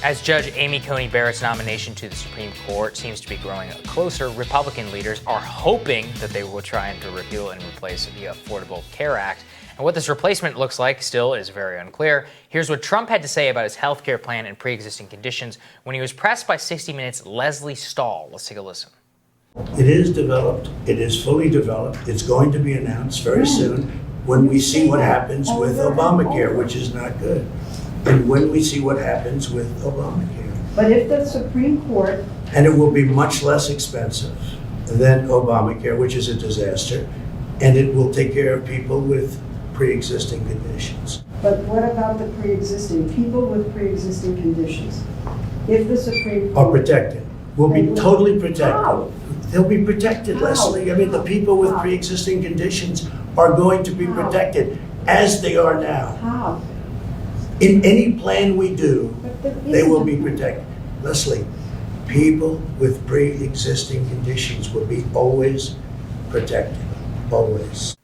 As Judge Amy Coney Barrett's nomination to the Supreme Court seems to be growing closer, Republican leaders are hoping that they will try and to repeal and replace the Affordable Care Act. And what this replacement looks like still is very unclear. Here's what Trump had to say about his health care plan and pre-existing conditions when he was pressed by 60 Minutes' Leslie Stahl. Let's take a listen. It is developed. It is fully developed. It's going to be announced very soon when we see what happens with Obamacare, which is not good. And when we see what happens with Obamacare. But if the Supreme Court... And it will be much less expensive than Obamacare, which is a disaster, and it will take care of people with pre-existing conditions. But what about the pre-existing, people with pre-existing conditions? If the Supreme Court... Are protected. Will be totally protected. How? They'll be protected, Leslie. I mean, the people with pre-existing conditions are going to be protected as they are now. How? In any plan we do, they will be protected. Leslie, people with pre-existing conditions will be always protected, always.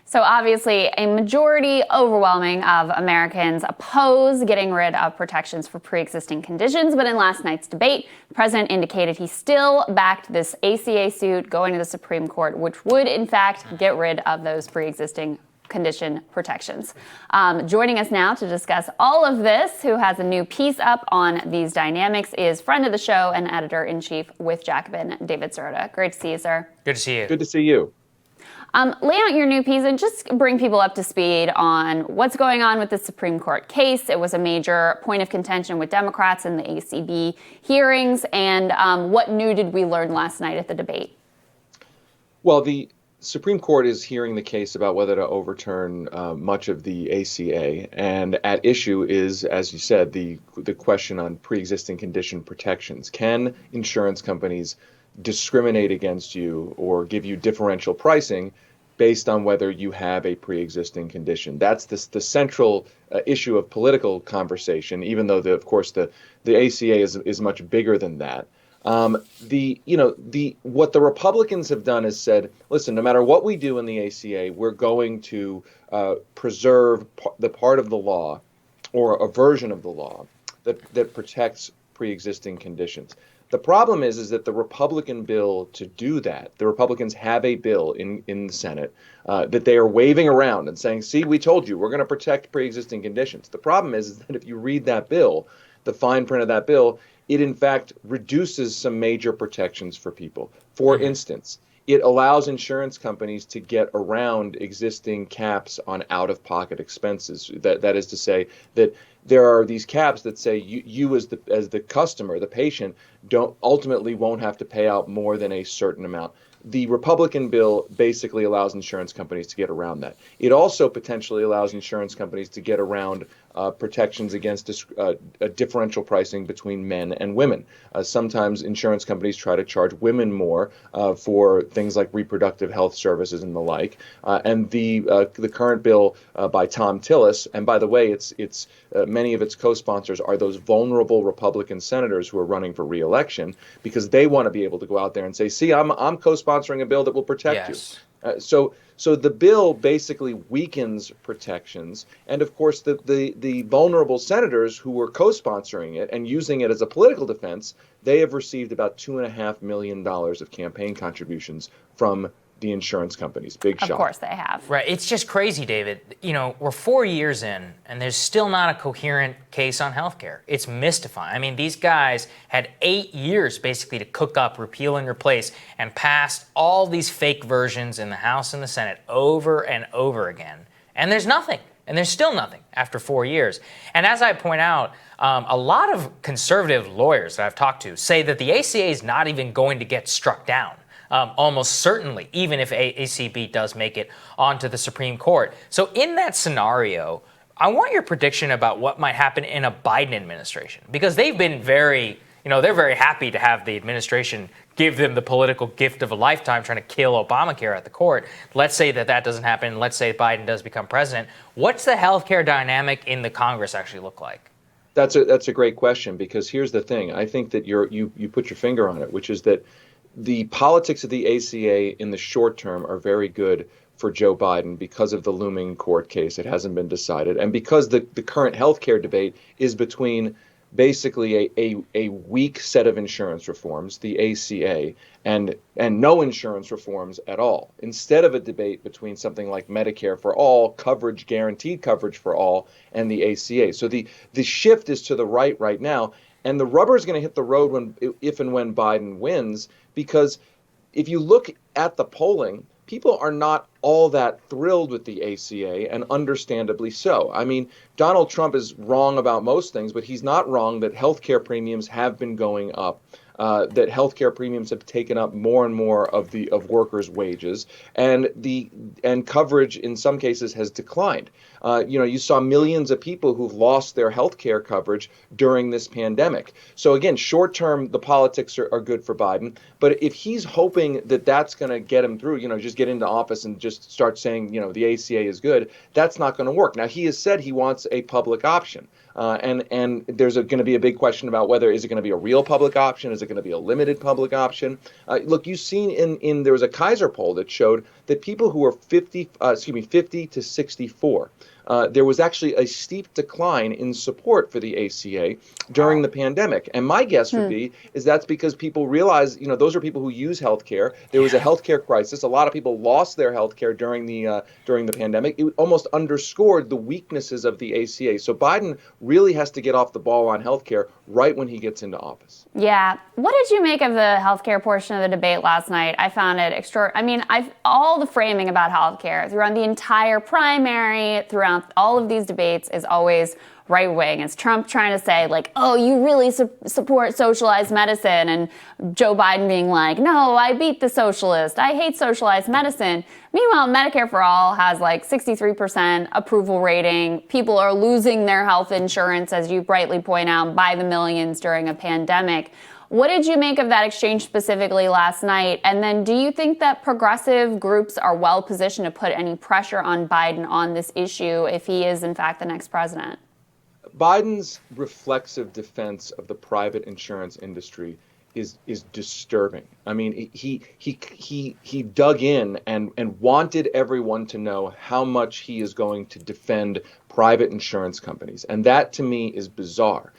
So obviously, a majority, overwhelming of Americans oppose getting rid of protections for pre-existing conditions. But in last night's debate, the president indicated he still backed this ACA suit going to the Supreme Court, which would, in fact, get rid of those pre-existing condition protections. Joining us now to discuss all of this, who has a new piece up on these dynamics, is friend of the show and editor-in-chief with Jacobin, David Sirota. Great to see you, sir. Good to see you. Good to see you. Lay out your new piece and just bring people up to speed on what's going on with the Supreme Court case. It was a major point of contention with Democrats in the ACB hearings. And what new did we learn last night at the debate? Well, the Supreme Court is hearing the case about whether to overturn much of the ACA. And at issue is, as you said, the question on pre-existing condition protections. Can insurance companies discriminate against you or give you differential pricing based on whether you have a pre-existing condition? That's the central issue of political conversation, even though, of course, the ACA is much bigger than that. What the Republicans have done is said, listen, no matter what we do in the ACA, we're going to preserve the part of the law or a version of the law that protects pre-existing conditions. The problem is that the Republican bill to do that, the Republicans have a bill in the Senate that they are waving around and saying, see, we told you, we're going to protect pre-existing conditions. The problem is that if you read that bill, the fine print of that bill, it in fact reduces some major protections for people. For instance, it allows insurance companies to get around existing caps on out-of-pocket expenses. That is to say that there are these caps that say you as the customer, the patient, ultimately won't have to pay out more than a certain amount. The Republican bill basically allows insurance companies to get around that. It also potentially allows insurance companies to get around protections against differential pricing between men and women. Sometimes insurance companies try to charge women more for things like reproductive health services and the like. And the current bill by Tom Tillis, and by the way, it's many of its co-sponsors are those vulnerable Republican senators who are running for re-election because they want to be able to go out there and say, see, I'm co-sponsoring a bill that will protect you. So the bill basically weakens protections. And of course, the vulnerable senators who were co-sponsoring it and using it as a political defense, they have received about $2.5 million of campaign contributions from the insurance companies. Big shot. Of course they have. Right. It's just crazy, David. You know, we're 4 years in, and there's still not a coherent case on healthcare. It's mystifying. I mean, these guys had 8 years basically to cook up, repeal, and replace, and passed all these fake versions in the House and the Senate over and over again. And there's nothing. And there's still nothing after 4 years. And as I point out, a lot of conservative lawyers that I've talked to say that the ACA is not even going to get struck down. Almost certainly, even if ACB does make it onto the Supreme Court. So in that scenario, I want your prediction about what might happen in a Biden administration, because they've been they're very happy to have the administration give them the political gift of a lifetime trying to kill Obamacare at the court. Let's say that doesn't happen. Let's say Biden does become president. What's the healthcare dynamic in the Congress actually look like? That's a great question, because here's the thing. I think that you put your finger on it, which is that the politics of the ACA in the short term are very good for Joe Biden because of the looming court case. It hasn't been decided. And because the current healthcare debate is between basically a weak set of insurance reforms, the ACA, and no insurance reforms at all, instead of a debate between something like Medicare for all, coverage, guaranteed coverage for all, and the ACA. So the shift is to the right now, and the rubber is going to hit the road if and when Biden wins, because if you look at the polling, people are not all that thrilled with the ACA, and understandably so. I mean, Donald Trump is wrong about most things, but he's not wrong that healthcare premiums have been going up, that healthcare premiums have taken up more and more of workers' wages, and coverage in some cases has declined. You saw millions of people who've lost their healthcare coverage during this pandemic. So again, short term, the politics are good for Biden, but if he's hoping that that's going to get him through, just get into office and just start saying, the ACA is good, that's not going to work. Now, he has said he wants a public option. And there's going to be a big question about whether is it going to be a real public option? Is it going to be a limited public option? Look, you've seen there was a Kaiser poll that showed that people who are 50 to 64, there was actually a steep decline in support for the ACA during the pandemic. And my guess would be is that's because people realize, those are people who use healthcare. There was a healthcare crisis. A lot of people lost their healthcare during the pandemic. It almost underscored the weaknesses of the ACA. So Biden really has to get off the ball on healthcare right when he gets into office. Yeah. What did you make of the healthcare portion of the debate last night? I found it extraordinary. I mean, all the framing about healthcare throughout the entire primary, throughout all of these debates is always right wing. It's Trump trying to say, like, oh, you really support socialized medicine, and Joe Biden being like, no, I beat the socialist. I hate socialized medicine. Meanwhile, Medicare for All has like 63% approval rating. People are losing their health insurance, as you rightly point out, by the millions during a pandemic. What did you make of that exchange specifically last night? And then do you think that progressive groups are well positioned to put any pressure on Biden on this issue if he is, in fact, the next president? Biden's reflexive defense of the private insurance industry is disturbing. I mean, he dug in and wanted everyone to know how much he is going to defend private insurance companies. And that, to me, is bizarre.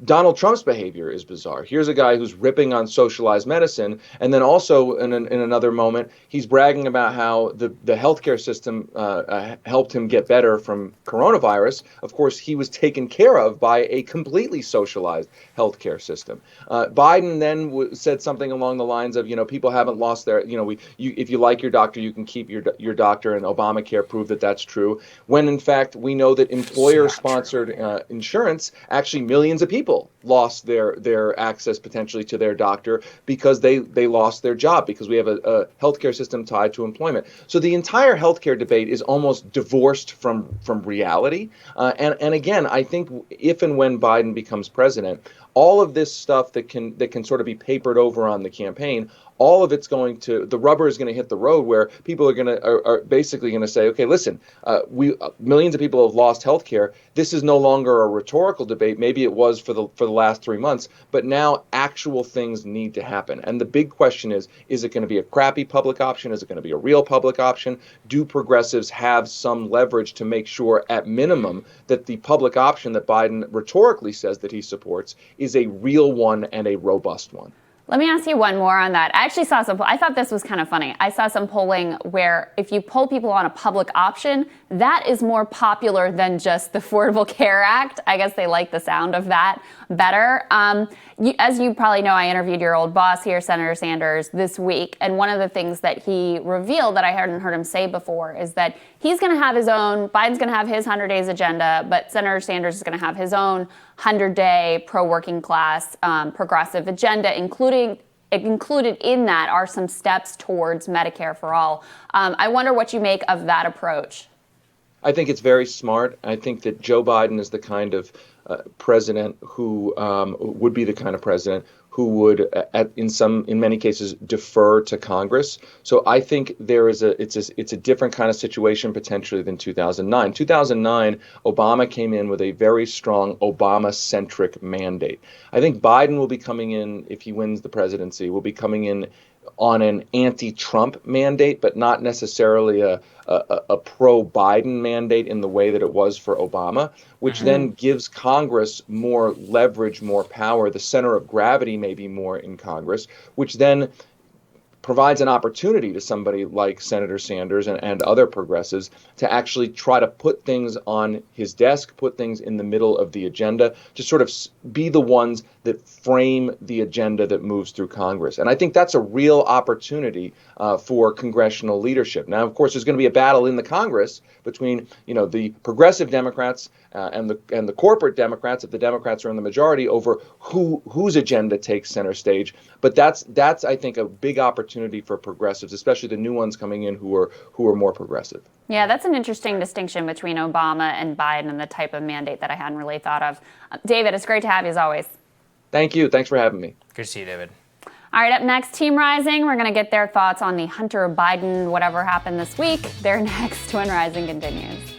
Donald Trump's behavior is bizarre. Here's a guy who's ripping on socialized medicine, and then also in another moment, he's bragging about how the healthcare system helped him get better from coronavirus. Of course, he was taken care of by a completely socialized healthcare system. Biden then said something along the lines of, people haven't lost their, if you like your doctor, you can keep your doctor, and Obamacare proved that that's true. When in fact, we know that employer-sponsored insurance, actually millions of people lost their access potentially to their doctor because they lost their job, because we have a healthcare system tied to employment. So the entire healthcare debate is almost divorced from reality. And again, I think if and when Biden becomes president, all of this stuff that can sort of be papered over on the campaign, all of it's the rubber is going to hit the road, where people are basically going to say, okay, listen, millions of people have lost health care. This is no longer a rhetorical debate. Maybe it was for the last 3 months, but now actual things need to happen. And the big question is it going to be a crappy public option? Is it going to be a real public option? Do progressives have some leverage to make sure, at minimum, that the public option that Biden rhetorically says that he supports is a real one and a robust one? Let me ask you one more on that. I actually saw I thought this was kind of funny. I saw some polling where if you poll people on a public option, that is more popular than just the Affordable Care Act. I guess they like the sound of that better. As you probably know, I interviewed your old boss here, Senator Sanders, this week. And one of the things that he revealed that I hadn't heard him say before is that he's going to have Biden's going to have his 100 days agenda, but Senator Sanders is going to have his own 100-day pro-working class progressive agenda, included in that are some steps towards Medicare for all. I wonder what you make of that approach. I think it's very smart. I think that Joe Biden is the kind of president who would be the kind of president who would, in many cases, defer to Congress. So I think it's a different kind of situation potentially than 2009. 2009, Obama came in with a very strong Obama-centric mandate. I think Biden will be coming in, if he wins the presidency, will be coming in on an anti-Trump mandate, but not necessarily a pro-Biden mandate in the way that it was for Obama, which then gives Congress more leverage, more power. The center of gravity may be more in Congress, which then provides an opportunity to somebody like Senator Sanders and other progressives to actually try to put things on his desk, put things in the middle of the agenda, to sort of be the ones that frame the agenda that moves through Congress. And I think that's a real opportunity for congressional leadership. Now, of course, there's going to be a battle in the Congress between, the progressive Democrats and the corporate Democrats, if the Democrats are in the majority, over whose agenda takes center stage. But that's I think a big opportunity for progressives, especially the new ones coming in who are more progressive. Yeah, that's an interesting distinction between Obama and Biden and the type of mandate that I hadn't really thought of. David, it's great to have you as always. Thank you. Thanks for having me. Good to see you, David. All right, up next, Team Rising. We're going to get their thoughts on the Hunter Biden, whatever happened this week. They're next when Rising continues.